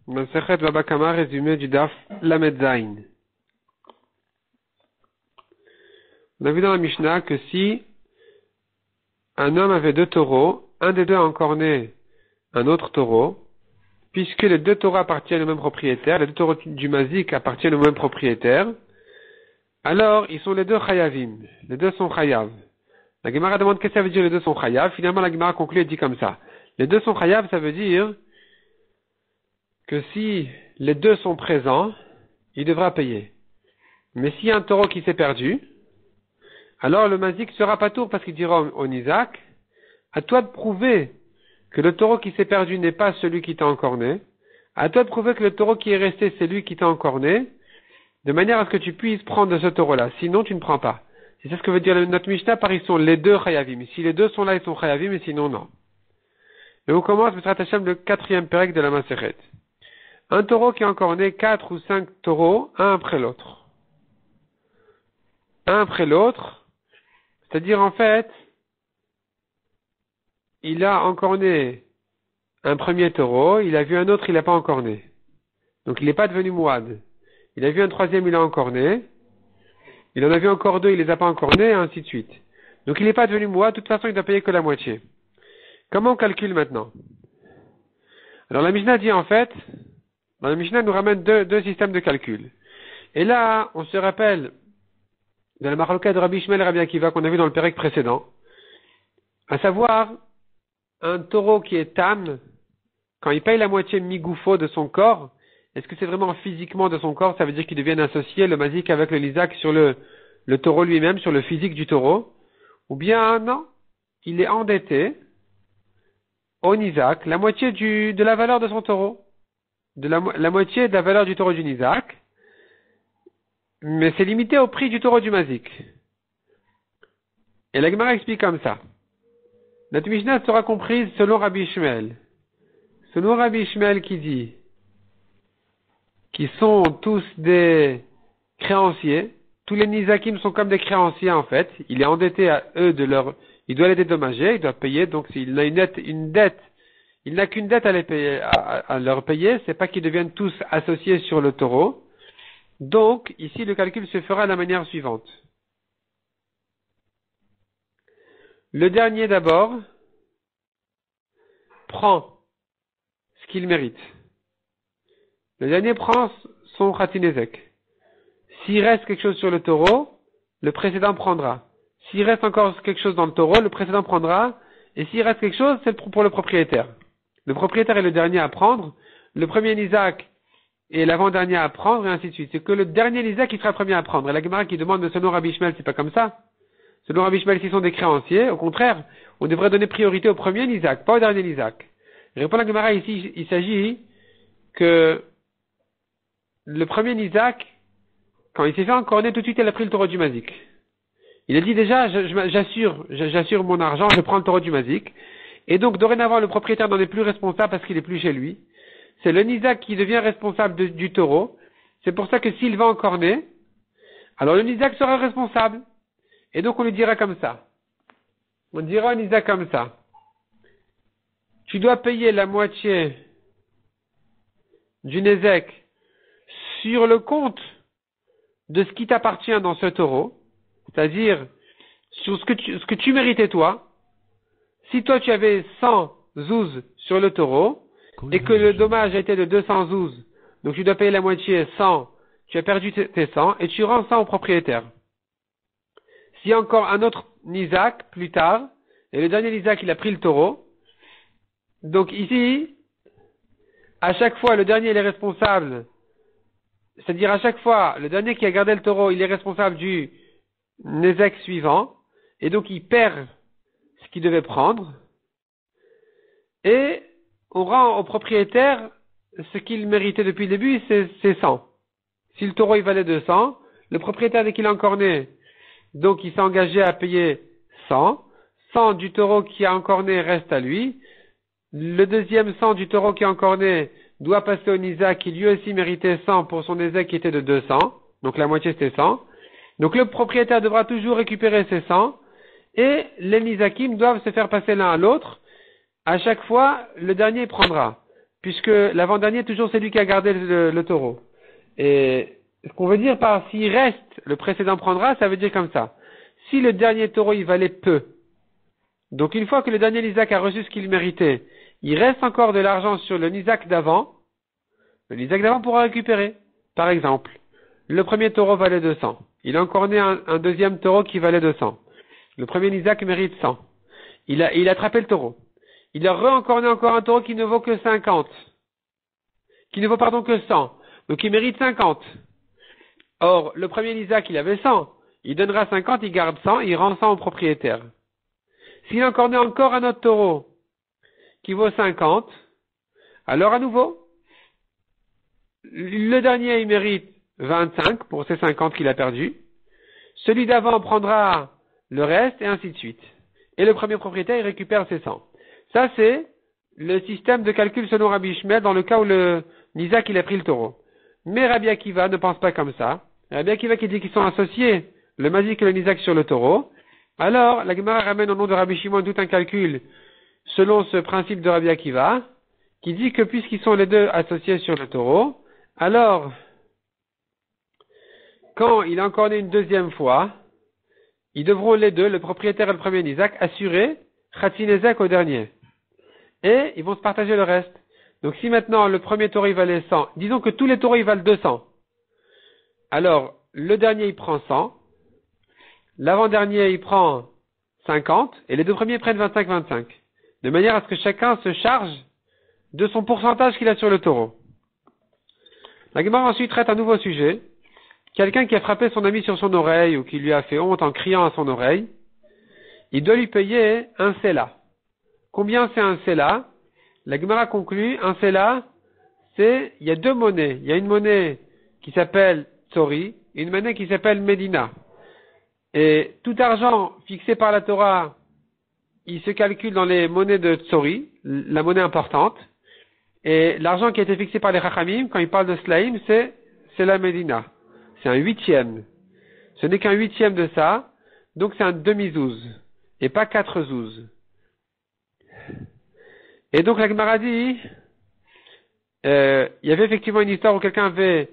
Masechet Baba Kama, résumé du Daf Lamed Zayin. On a vu dans la Mishnah que si un homme avait deux taureaux, un des deux a encorné un autre taureau, puisque les deux taureaux appartiennent au même propriétaire, les deux taureaux du mazik appartiennent au même propriétaire, alors ils sont les deux chayavim, les deux sont chayav. La Gemara demande qu'est-ce que ça veut dire les deux sont chayav. Finalement la Gemara conclut et dit comme ça. Les deux sont chayav, ça veut dire que si les deux sont présents, il devra payer. Mais s'il y a un taureau qui s'est perdu, alors le mazik sera pas tour parce qu'il dira au Nizak, à toi de prouver que le taureau qui s'est perdu n'est pas celui qui t'a encorné, à toi de prouver que le taureau qui est resté c'est lui qui t'a encorné, de manière à ce que tu puisses prendre de ce taureau-là, sinon tu ne prends pas. C'est ça ce que veut dire notre Mishnah, par ils sont les deux chayavim. Si les deux sont là, ils sont chayavim, mais sinon non. Et on commence, Mesrat Hashem, le 4e pérec de la Masechet. Un taureau qui a encorné 4 ou 5 taureaux, un après l'autre. Un après l'autre, c'est-à-dire en fait, il a encorné un premier taureau, il a vu un autre, il n'a pas encorné. Donc il n'est pas devenu mouad. Il a vu un troisième, il a encorné. Il en a vu encore deux, il les a pas encornés, et ainsi de suite. Donc il n'est pas devenu mouad, de toute façon il doit payer que la moitié. Comment on calcule maintenant? Alors la Mishnah dit en fait, dans la Mishnah nous ramène deux systèmes de calcul. Et là, on se rappelle de la marloquette de Rabbi Ishmael et Rabbi Akiva qu'on a vu dans le pérec précédent, à savoir un taureau qui est tam, quand il paye la moitié migoufo de son corps, est-ce que c'est vraiment physiquement de son corps? Ça veut dire qu'il devienne associé, le mazik avec le lisak sur le taureau lui-même, sur le physique du taureau, ou bien non, il est endetté au nizak, la moitié de la valeur de son taureau, la moitié de la valeur du taureau du nizak, mais c'est limité au prix du taureau du mazik. Et la Gemara explique comme ça. Notre Mishnah sera comprise selon Rabbi Ishmael. Selon Rabbi Ishmael qui dit qu'ils sont tous des créanciers, tous les nizakim sont comme des créanciers en fait, il est endetté à eux il doit les dédommager, il doit payer, donc s'il a une dette, il n'a qu'une dette à les payer, à leur payer, c'est pas qu'ils deviennent tous associés sur le taureau. Donc, ici, le calcul se fera de la manière suivante. Le dernier, d'abord, prend ce qu'il mérite. Le dernier prend son khatinezek. S'il reste quelque chose sur le taureau, le précédent prendra. S'il reste encore quelque chose dans le taureau, le précédent prendra. Et s'il reste quelque chose, c'est pour le propriétaire. Le propriétaire est le dernier à prendre. Le premier nizak et l'avant-dernier à prendre, et ainsi de suite. C'est que le dernier nizak qui sera le premier à prendre. Et la Gemara qui demande, mais selon Rabbi Ishmael, c'est pas comme ça. Selon Rabbi Ishmael, s'ils sont des créanciers, au contraire, on devrait donner priorité au premier nizak, pas au dernier nizak. Répond la Gemara ici, il s'agit que le premier nizak, quand il s'est fait encorner, tout de suite, il a pris le taureau du mazik. Il a dit déjà, j'assure mon argent, je prends le taureau du mazik. Et donc, dorénavant, le propriétaire n'en est plus responsable parce qu'il est plus chez lui. C'est le nizak qui devient responsable du taureau. C'est pour ça que s'il va encorner, alors le nizak sera responsable. Et donc on lui dira comme ça. On dira au nizak comme ça. Tu dois payer la moitié du nezek sur le compte de ce qui t'appartient dans ce taureau. C'est-à-dire, sur ce que tu méritais toi. Si toi tu avais 100 zouz sur le taureau, et que le dommage a été de 200 zouz, donc tu dois payer la moitié 100, tu as perdu tes 100, et tu rends 100 au propriétaire. S'il y a encore un autre nizak, plus tard, et le dernier nizak, il a pris le taureau, donc ici, à chaque fois, le dernier, il est responsable, c'est-à-dire à chaque fois, le dernier qui a gardé le taureau, il est responsable du nizak suivant, et donc il perd ce qu'il devait prendre, et on rend au propriétaire ce qu'il méritait depuis le début, c'est 100. Si le taureau il valait 200, le propriétaire dès qu'il a encorné, donc il s'est engagé à payer 100. 100 du taureau qui a encorné reste à lui. Le deuxième 100 du taureau qui a encorné doit passer au nizak qui lui aussi méritait 100 pour son nizak qui était de 200. Donc la moitié c'était 100. Donc le propriétaire devra toujours récupérer ses 100 et les nizakim doivent se faire passer l'un à l'autre. À chaque fois, le dernier prendra. puisque l'avant-dernier, toujours c'est lui qui a gardé le taureau. Et ce qu'on veut dire par s'il reste, le précédent prendra, ça veut dire comme ça. Si le dernier taureau, il valait peu, donc une fois que le dernier Nizak a reçu ce qu'il méritait, il reste encore de l'argent sur le Nizak d'avant, le Nizak d'avant pourra récupérer. Par exemple, le premier taureau valait 200. Il a encore né un deuxième taureau qui valait 200. Le premier Nizak mérite 100. Il a attrapé le taureau. Il a encore né encore un taureau qui ne vaut que 50. Qui ne vaut pardon que 100. Donc il mérite 50. Or, le premier Nizak, il avait 100. Il donnera 50, il garde 100, il rend 100 au propriétaire. S'il a encore né encore un autre taureau qui vaut 50, alors à nouveau, le dernier, il mérite 25 pour ces 50 qu'il a perdus. Celui d'avant prendra le reste et ainsi de suite. Et le premier propriétaire, il récupère ses 100. Ça, c'est le système de calcul selon Rabbi Ishmael dans le cas où le Nizak, il a pris le taureau. Mais Rabbi Akiva ne pense pas comme ça. Rabbi Akiva qui dit qu'ils sont associés, le Mazik et le Nizak sur le taureau. Alors, la Gemara ramène au nom de Rabbi Shimon tout un calcul selon ce principe de Rabbi Akiva, qui dit que puisqu'ils sont les deux associés sur le taureau, alors, quand il a encore né une deuxième fois, ils devront les deux, le propriétaire et le premier Nizak, assurer Khatinezek au dernier. Et ils vont se partager le reste. Donc si maintenant le premier taureau il valait 100, disons que tous les taureaux ils valent 200. Alors, le dernier il prend 100, l'avant-dernier il prend 50, et les deux premiers prennent 25-25. De manière à ce que chacun se charge de son pourcentage qu'il a sur le taureau. La Gemara ensuite traite un nouveau sujet. Quelqu'un qui a frappé son ami sur son oreille ou qui lui a fait honte en criant à son oreille, il doit lui payer un sela. Combien c'est un sela? La Gemara conclut, un sela, il y a deux monnaies. Il y a une monnaie qui s'appelle Tsori et une monnaie qui s'appelle Medina. Et tout argent fixé par la Torah, il se calcule dans les monnaies de Tsori, la monnaie importante. Et l'argent qui a été fixé par les Chachamim, quand ils parlent de Slaim, c'est la Medina. C'est un huitième. Ce n'est qu'un huitième de ça, donc c'est un demi-zouz, et pas 4 zouz. Et donc la Gemara dit, il y avait effectivement une histoire où quelqu'un avait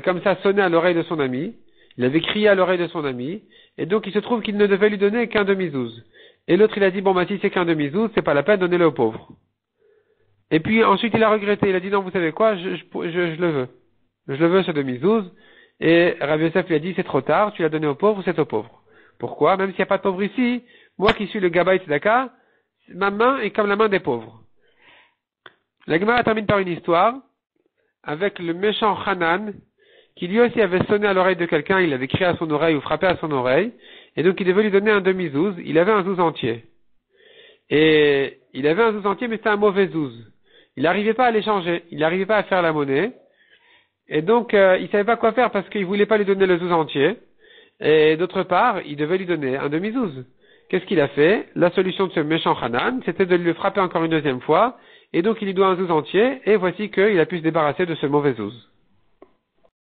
comme ça sonné à l'oreille de son ami, il avait crié à l'oreille de son ami, et donc il se trouve qu'il ne devait lui donner qu'un demi-zouz. Et l'autre il a dit, bon bah si c'est qu'un demi-zouz, c'est pas la peine, donnez-le aux pauvres. Et puis ensuite il a regretté, il a dit non vous savez quoi, je le veux. Je le veux ce demi-zouz. Et Rabbi Yosef lui a dit c'est trop tard, tu l'as donné aux pauvres, c'est aux pauvres. Pourquoi? Même s'il n'y a pas de pauvres ici, moi qui suis le Gabay Tzedaka, ma main est comme la main des pauvres. La Gemara termine par une histoire avec le méchant Hanan qui lui aussi avait sonné à l'oreille de quelqu'un, il avait crié à son oreille ou frappé à son oreille, et donc il devait lui donner un demi-zouz, il avait un zouz entier. Et il avait un zouz entier mais c'était un mauvais zouz. Il n'arrivait pas à l'échanger, il n'arrivait pas à faire la monnaie. Et donc, il savait pas quoi faire parce qu'il voulait pas lui donner le zouz entier. Et d'autre part, il devait lui donner un demi-zouz. Qu'est-ce qu'il a fait? La solution de ce méchant Hanan, c'était de le frapper encore une deuxième fois. Et donc, il lui doit un zouz entier. Et voici qu'il a pu se débarrasser de ce mauvais zouz.